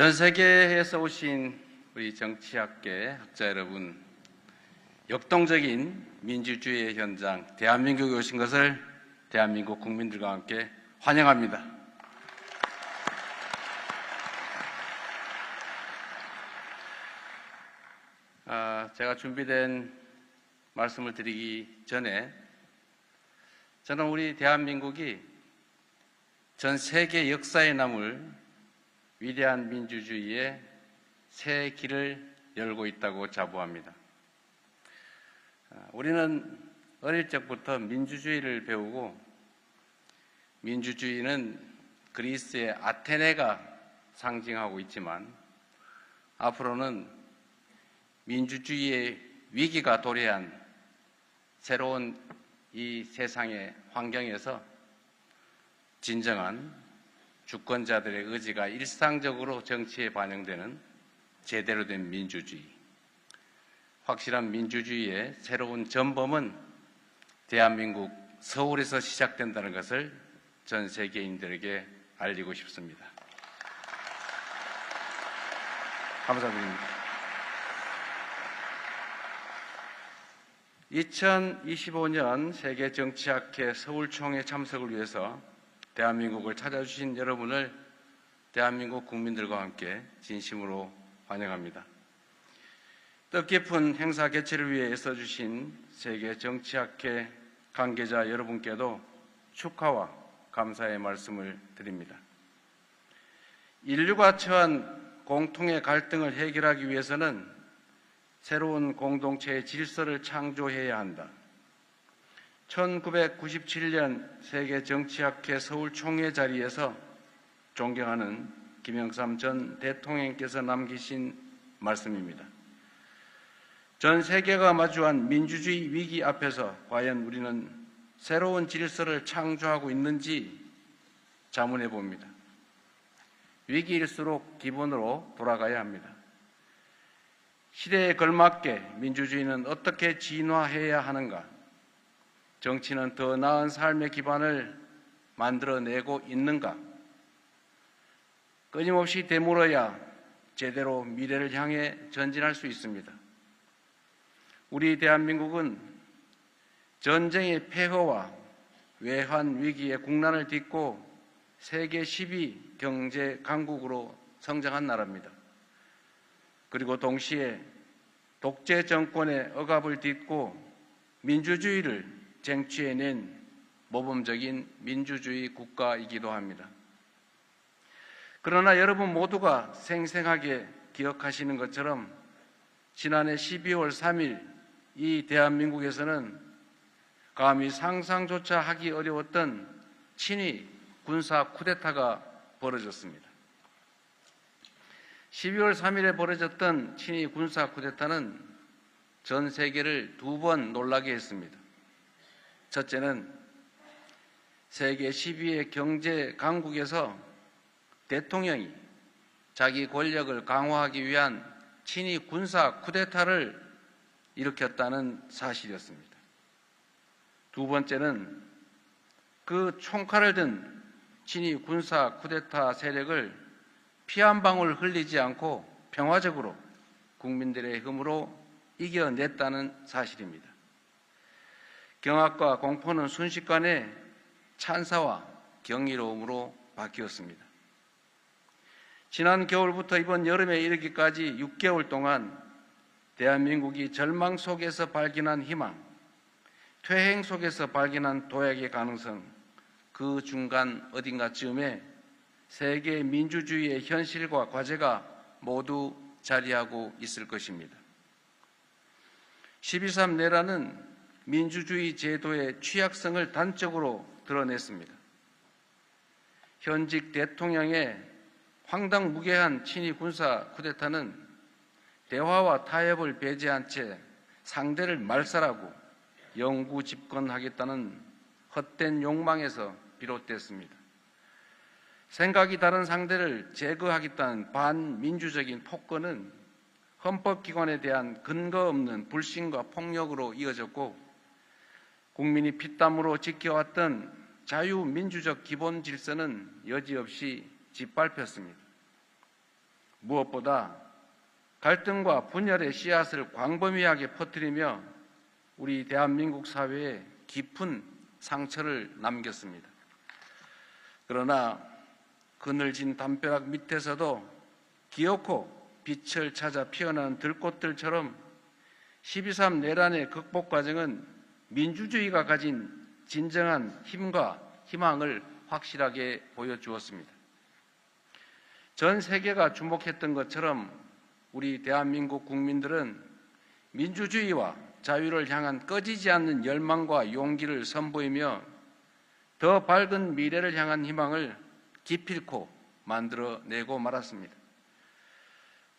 전 세계에서 오신 우리 정치학계 학자 여러분, 역동적인 민주주의의 현장 대한민국에 오신 것을 대한민국 국민들과 함께 환영합니다. 제가 준비된 말씀을 드리기 전에 저는 우리 대한민국이 전 세계 역사에 남을 위대한 민주주의의 새 길을 열고 있다고 자부합니다. 우리는 어릴 적부터 민주주의를 배우고, 민주주의는 그리스의 아테네가 상징하고 있지만 앞으로는 민주주의의 위기가 도래한 새로운 이 세상의 환경에서 진정한 주권자들의 의지가 일상적으로 정치에 반영되는 제대로 된 민주주의, 확실한 민주주의의 새로운 전범은 대한민국 서울에서 시작된다는 것을 전 세계인들에게 알리고 싶습니다. 감사드립니다. 2025년 세계정치학회 서울총회 참석을 위해서 대한민국을 찾아주신 여러분을 대한민국 국민들과 함께 진심으로 환영합니다. 뜻깊은 행사 개최를 위해 애써주신 세계정치학회 관계자 여러분께도 축하와 감사의 말씀을 드립니다. 인류가 처한 공통의 갈등을 해결하기 위해서는 새로운 공동체의 질서를 창조해야 한다. 1997년 세계정치학회 서울총회 자리에서 존경하는 김영삼 전 대통령께서 남기신 말씀입니다. 전 세계가 마주한 민주주의 위기 앞에서 과연 우리는 새로운 질서를 창조하고 있는지 자문해 봅니다. 위기일수록 기본으로 돌아가야 합니다. 시대에 걸맞게 민주주의는 어떻게 진화해야 하는가? 정치는 더 나은 삶의 기반을 만들어내고 있는가? 끊임없이 되물어야 제대로 미래를 향해 전진할 수 있습니다. 우리 대한민국은 전쟁의 폐허와 외환 위기의 국난을 딛고 세계 10위 경제 강국으로 성장한 나라입니다. 그리고 동시에 독재 정권의 억압을 딛고 민주주의를 쟁취해낸 모범적인 민주주의 국가이기도 합니다. 그러나 여러분 모두가 생생하게 기억하시는 것처럼 지난해 12월 3일 이 대한민국에서는 감히 상상조차 하기 어려웠던 친위 군사 쿠데타가 벌어졌습니다. 12월 3일에 벌어졌던 친위 군사 쿠데타는 전 세계를 두 번 놀라게 했습니다. 첫째는 세계 10위의 경제 강국에서 대통령이 자기 권력을 강화하기 위한 친위 군사 쿠데타를 일으켰다는 사실이었습니다. 두 번째는 그 총칼을 든 친위 군사 쿠데타 세력을 피 한 방울 흘리지 않고 평화적으로 국민들의 힘으로 이겨냈다는 사실입니다. 경악과 공포는 순식간에 찬사와 경이로움으로 바뀌었습니다. 지난 겨울부터 이번 여름에 이르기까지 6개월 동안 대한민국이 절망 속에서 발견한 희망, 퇴행 속에서 발견한 도약의 가능성, 그 중간 어딘가쯤에 세계 민주주의의 현실과 과제가 모두 자리하고 있을 것입니다. 12.3 내란은 민주주의 제도의 취약성을 단적으로 드러냈습니다. 현직 대통령의 황당무계한 친위 군사 쿠데타는 대화와 타협을 배제한 채 상대를 말살하고 영구 집권하겠다는 헛된 욕망에서 비롯됐습니다. 생각이 다른 상대를 제거하겠다는 반민주적인 폭거는 헌법기관에 대한 근거 없는 불신과 폭력으로 이어졌고, 국민이 피땀으로 지켜왔던 자유민주적 기본 질서는 여지없이 짓밟혔습니다. 무엇보다 갈등과 분열의 씨앗을 광범위하게 퍼뜨리며 우리 대한민국 사회에 깊은 상처를 남겼습니다. 그러나 그늘진 담벼락 밑에서도 기어코 빛을 찾아 피어나는 들꽃들처럼 12.3 내란의 극복 과정은 민주주의가 가진 진정한 힘과 희망을 확실하게 보여주었습니다. 전 세계가 주목했던 것처럼 우리 대한민국 국민들은 민주주의와 자유를 향한 꺼지지 않는 열망과 용기를 선보이며 더 밝은 미래를 향한 희망을 기필코 만들어내고 말았습니다.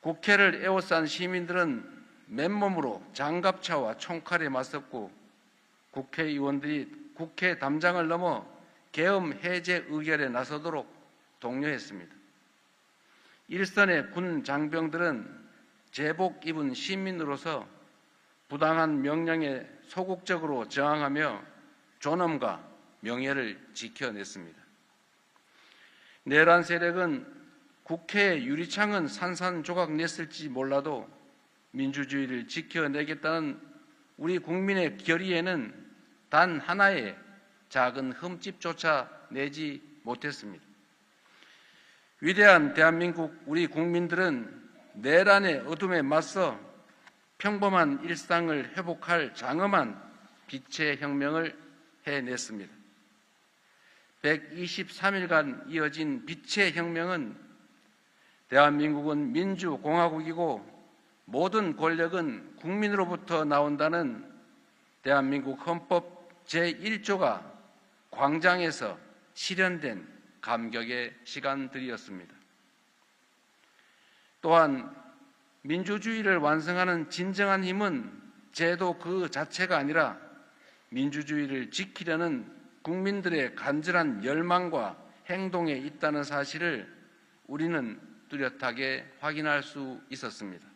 국회를 에워싼 시민들은 맨몸으로 장갑차와 총칼에 맞섰고 국회의원들이 국회 담장을 넘어 계엄 해제 의결에 나서도록 독려했습니다. 일선의 군 장병들은 제복 입은 시민으로서 부당한 명령에 소극적으로 저항하며 존엄과 명예를 지켜냈습니다. 내란 세력은 국회의 유리창은 산산조각 냈을지 몰라도 민주주의를 지켜내겠다는 우리 국민의 결의에는 단 하나의 작은 흠집조차 내지 못했습니다. 위대한 대한민국 우리 국민들은 내란의 어둠에 맞서 평범한 일상을 회복할 장엄한 빛의 혁명을 해냈습니다. 123일간 이어진 빛의 혁명은 대한민국은 민주공화국이고 모든 권력은 국민으로부터 나온다는 대한민국 헌법 제1조가 광장에서 실현된 감격의 시간들이었습니다. 또한 민주주의를 완성하는 진정한 힘은 제도 그 자체가 아니라 민주주의를 지키려는 국민들의 간절한 열망과 행동에 있다는 사실을 우리는 뚜렷하게 확인할 수 있었습니다.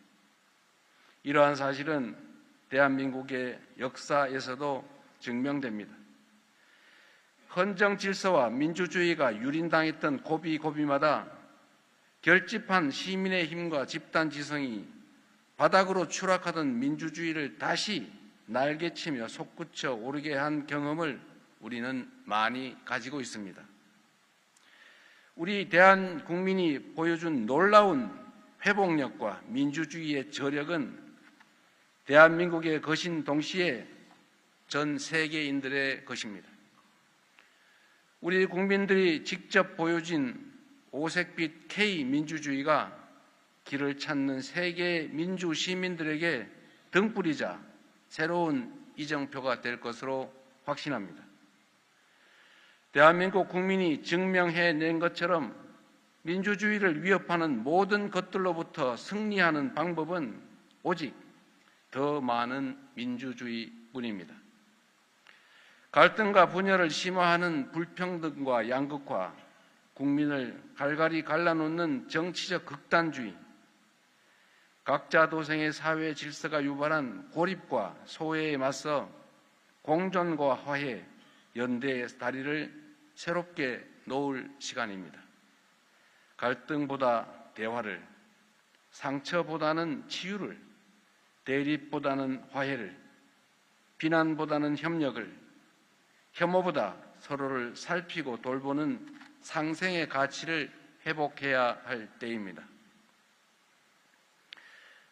이러한 사실은 대한민국의 역사에서도 증명됩니다. 헌정 질서와 민주주의가 유린당했던 고비고비마다 결집한 시민의 힘과 집단 지성이 바닥으로 추락하던 민주주의를 다시 날개치며 솟구쳐 오르게 한 경험을 우리는 많이 가지고 있습니다. 우리 대한국민이 보여준 놀라운 회복력과 민주주의의 저력은 대한민국의 것인 동시에 전 세계인들의 것입니다. 우리 국민들이 직접 보여준 오색빛 K민주주의가 길을 찾는 세계 민주 시민들에게 등불이자 새로운 이정표가 될 것으로 확신합니다. 대한민국 국민이 증명해낸 것처럼 민주주의를 위협하는 모든 것들로부터 승리하는 방법은 오직 더 많은 민주주의뿐입니다. 갈등과 분열을 심화하는 불평등과 양극화, 국민을 갈갈이 갈라놓는 정치적 극단주의, 각자 도생의 사회 질서가 유발한 고립과 소외에 맞서 공존과 화해, 연대의 다리를 새롭게 놓을 시간입니다. 갈등보다 대화를, 상처보다는 치유를, 대립보다는 화해를, 비난보다는 협력을, 혐오보다 서로를 살피고 돌보는 상생의 가치를 회복해야 할 때입니다.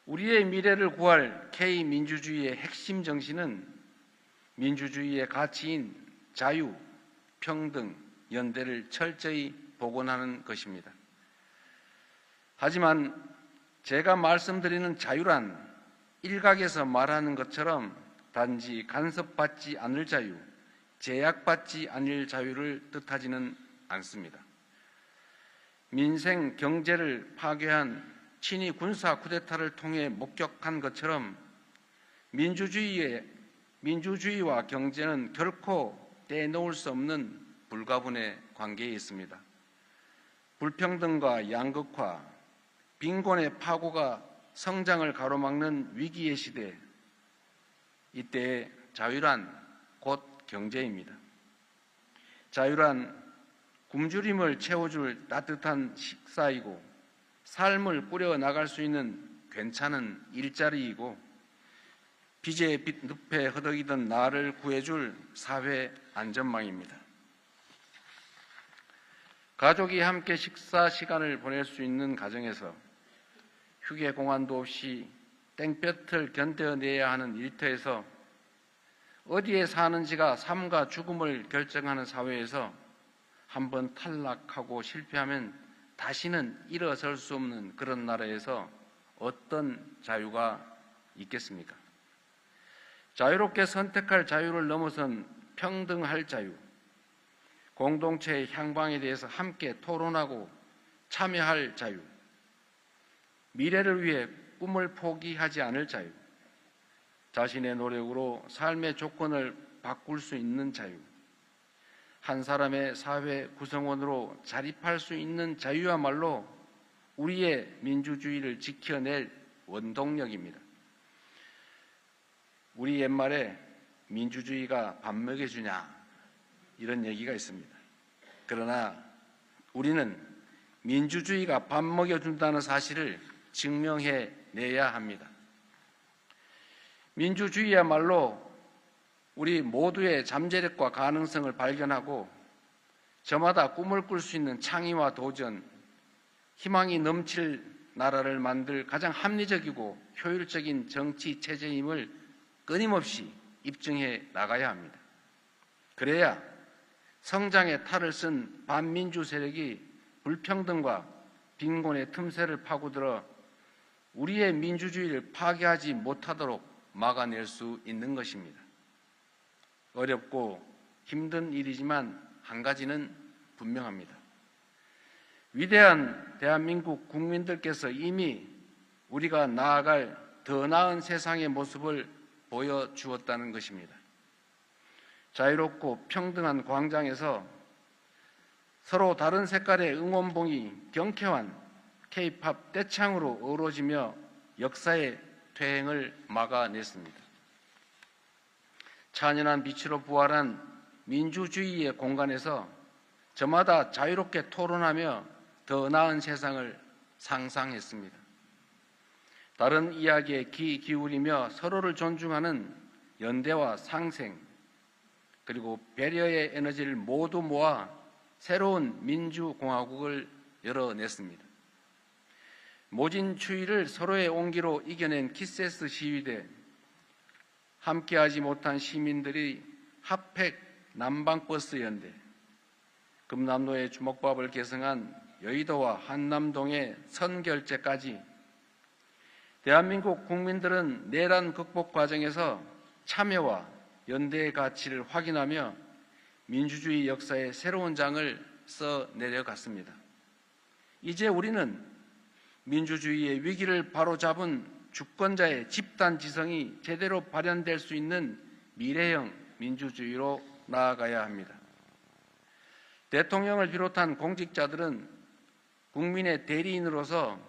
우리의 미래를 구할 K민주주의의 핵심 정신은 민주주의의 가치인 자유, 평등, 연대를 철저히 복원하는 것입니다. 하지만 제가 말씀드리는 자유란 일각에서 말하는 것처럼 단지 간섭받지 않을 자유, 제약받지 않을 자유를 뜻하지는 않습니다. 민생, 경제를 파괴한 친위 군사 쿠데타를 통해 목격한 것처럼 민주주의와 경제는 결코 떼놓을 수 없는 불가분의 관계에 있습니다. 불평등과 양극화, 빈곤의 파고가 성장을 가로막는 위기의 시대, 이때 자유란 곧 경제입니다. 자유란 굶주림을 채워줄 따뜻한 식사이고 삶을 꾸려 나갈 수 있는 괜찮은 일자리이고 빚의 늪에 허덕이던 나를 구해줄 사회 안전망입니다. 가족이 함께 식사 시간을 보낼 수 있는 가정에서 휴게 공간도 없이 땡볕을 견뎌내야 하는 일터에서 어디에 사는지가 삶과 죽음을 결정하는 사회에서 한번 탈락하고 실패하면 다시는 일어설 수 없는 그런 나라에서 어떤 자유가 있겠습니까? 자유롭게 선택할 자유를 넘어선 평등할 자유, 공동체의 향방에 대해서 함께 토론하고 참여할 자유, 미래를 위해 꿈을 포기하지 않을 자유, 자신의 노력으로 삶의 조건을 바꿀 수 있는 자유, 한 사람의 사회 구성원으로 자립할 수 있는 자유야말로 우리의 민주주의를 지켜낼 원동력입니다. 우리 옛말에 민주주의가 밥 먹여주냐 이런 얘기가 있습니다. 그러나 우리는 민주주의가 밥 먹여준다는 사실을 증명해내야 합니다. 민주주의야말로 우리 모두의 잠재력과 가능성을 발견하고 저마다 꿈을 꿀 수 있는 창의와 도전, 희망이 넘칠 나라를 만들 가장 합리적이고 효율적인 정치 체제임을 끊임없이 입증해 나가야 합니다. 그래야 성장의 탈을 쓴 반민주 세력이 불평등과 빈곤의 틈새를 파고들어 우리의 민주주의를 파괴하지 못하도록 막아낼 수 있는 것입니다. 어렵고 힘든 일이지만 한 가지는 분명합니다. 위대한 대한민국 국민들께서 이미 우리가 나아갈 더 나은 세상의 모습을 보여주었다는 것입니다. 자유롭고 평등한 광장에서 서로 다른 색깔의 응원봉이 경쾌한 K-팝 떼창으로 어우러지며 역사의 퇴행을 막아냈습니다. 찬연한 빛으로 부활한 민주주의의 공간에서 저마다 자유롭게 토론하며 더 나은 세상을 상상했습니다. 다른 이야기에 귀 기울이며 서로를 존중하는 연대와 상생, 그리고 배려의 에너지를 모두 모아 새로운 민주공화국을 열어냈습니다. 모진 추위를 서로의 온기로 이겨낸 키세스 시위대, 함께하지 못한 시민들이 핫팩 남방버스 연대, 금남로의 주먹밥을 계승한 여의도와 한남동의 선결제까지 대한민국 국민들은 내란 극복 과정에서 참여와 연대의 가치를 확인하며 민주주의 역사의 새로운 장을 써내려갔습니다. 이제 우리는 민주주의의 위기를 바로잡은 주권자의 집단 지성이 제대로 발현될 수 있는 미래형 민주주의로 나아가야 합니다. 대통령을 비롯한 공직자들은 국민의 대리인으로서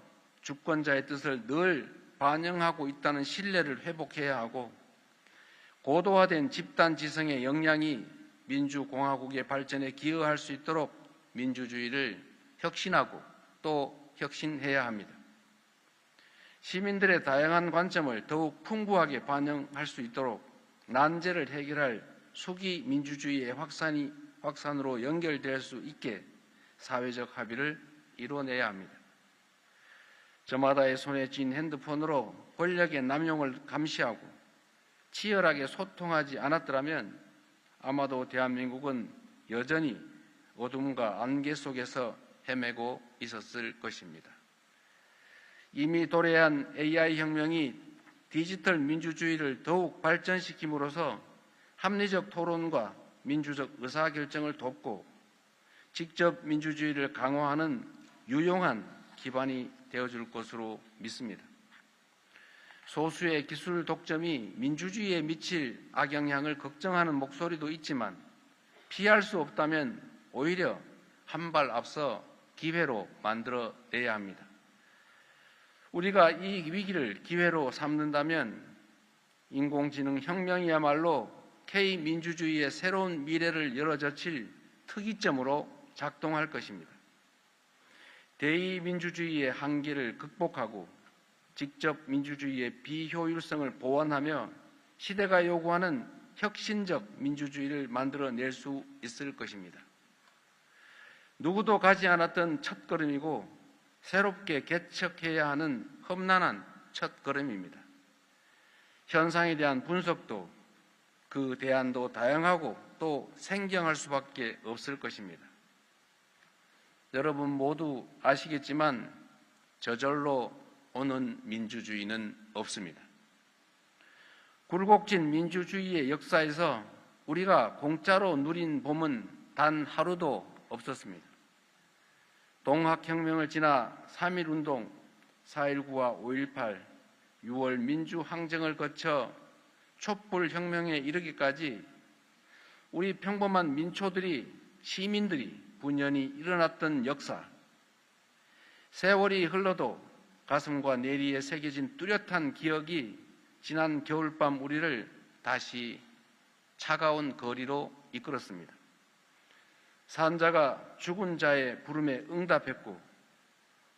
주권자의 뜻을 늘 반영하고 있다는 신뢰를 회복해야 하고, 고도화된 집단 지성의 역량이 민주공화국의 발전에 기여할 수 있도록 민주주의를 혁신하고 또 혁신해야 합니다. 시민들의 다양한 관점을 더욱 풍부하게 반영할 수 있도록 난제를 해결할 수기 민주주의의 확산으로 연결될 수 있게 사회적 합의를 이뤄내야 합니다. 저마다의 손에 쥔 핸드폰으로 권력의 남용을 감시하고 치열하게 소통하지 않았더라면 아마도 대한민국은 여전히 어둠과 안개 속에서 헤매고 있었을 것입니다. 이미 도래한 AI 혁명이 디지털 민주주의를 더욱 발전시킴으로써 합리적 토론과 민주적 의사결정을 돕고 직접 민주주의를 강화하는 유용한 기반이 되어줄 것으로 믿습니다. 소수의 기술 독점이 민주주의에 미칠 악영향을 걱정하는 목소리도 있지만 피할 수 없다면 오히려 한 발 앞서 기회로 만들어내야 합니다. 우리가 이 위기를 기회로 삼는다면 인공지능 혁명이야말로 K민주주의의 새로운 미래를 열어젖힐 특이점으로 작동할 것입니다. 대의민주주의의 한계를 극복하고 직접 민주주의의 비효율성을 보완하며 시대가 요구하는 혁신적 민주주의를 만들어낼 수 있을 것입니다. 누구도 가지 않았던 첫걸음이고 새롭게 개척해야 하는 험난한 첫걸음입니다. 현상에 대한 분석도 그 대안도 다양하고 또 생경할 수밖에 없을 것입니다. 여러분 모두 아시겠지만 저절로 오는 민주주의는 없습니다. 굴곡진 민주주의의 역사에서 우리가 공짜로 누린 봄은 단 하루도 없었습니다. 동학혁명을 지나 3.1운동, 4.19와 5.18, 6월 민주항쟁을 거쳐 촛불혁명에 이르기까지 우리 평범한 민초들이, 시민들이 분연히 일어났던 역사, 세월이 흘러도 가슴과 내리에 새겨진 뚜렷한 기억이 지난 겨울밤 우리를 다시 차가운 거리로 이끌었습니다. 산자가 죽은 자의 부름에 응답했고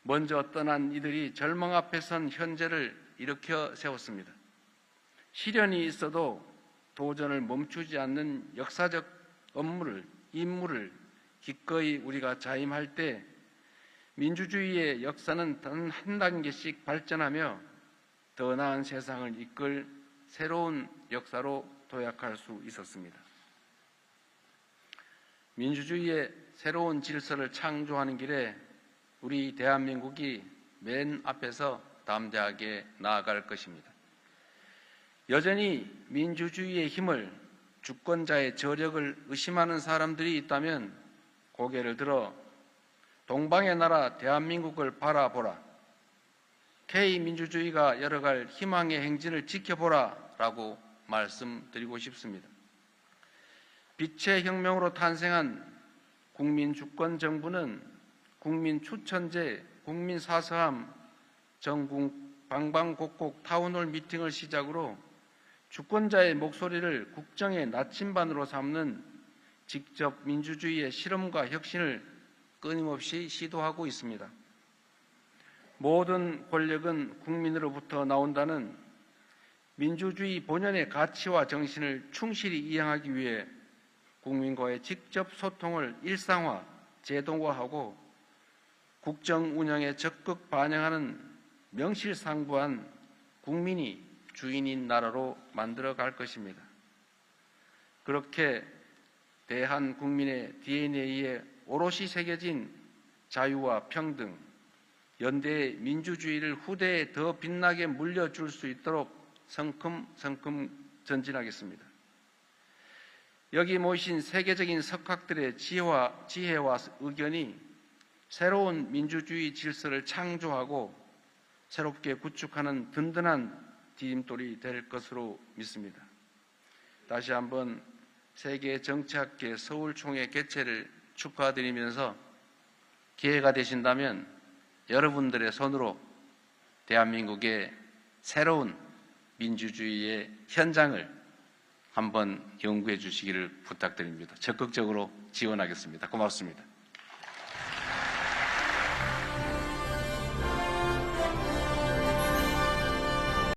먼저 떠난 이들이 절망 앞에 선 현재를 일으켜 세웠습니다. 시련이 있어도 도전을 멈추지 않는 역사적 임무를 기꺼이 우리가 자임할 때 민주주의의 역사는 단 한 단계씩 발전하며 더 나은 세상을 이끌 새로운 역사로 도약할 수 있었습니다. 민주주의의 새로운 질서를 창조하는 길에 우리 대한민국이 맨 앞에서 담대하게 나아갈 것입니다. 여전히 민주주의의 힘을, 주권자의 저력을 의심하는 사람들이 있다면 고개를 들어 동방의 나라 대한민국을 바라보라, K민주주의가 열어갈 희망의 행진을 지켜보라 라고 말씀드리고 싶습니다. 빛의 혁명으로 탄생한 국민주권정부는 국민 추천제, 국민 사서함, 전국 방방곡곡 타운홀 미팅을 시작으로 주권자의 목소리를 국정의 나침반으로 삼는 직접 민주주의의 실험과 혁신을 끊임없이 시도하고 있습니다. 모든 권력은 국민으로부터 나온다는 민주주의 본연의 가치와 정신을 충실히 이행하기 위해 국민과의 직접 소통을 일상화, 제도화하고 국정 운영에 적극 반영하는 명실상부한 국민이 주인인 나라로 만들어갈 것입니다. 그렇게 대한 국민의 DNA에 오롯이 새겨진 자유와 평등, 연대의 민주주의를 후대에 더 빛나게 물려줄 수 있도록 성큼성큼 전진하겠습니다. 여기 모이신 세계적인 석학들의 지혜와 의견이 새로운 민주주의 질서를 창조하고 새롭게 구축하는 든든한 디딤돌이 될 것으로 믿습니다. 다시 한번 세계정치학회 서울총회 개최를 축하드리면서 기회가 되신다면 여러분들의 손으로 대한민국의 새로운 민주주의의 현장을 한번 연구해 주시기를 부탁드립니다. 적극적으로 지원하겠습니다. 고맙습니다.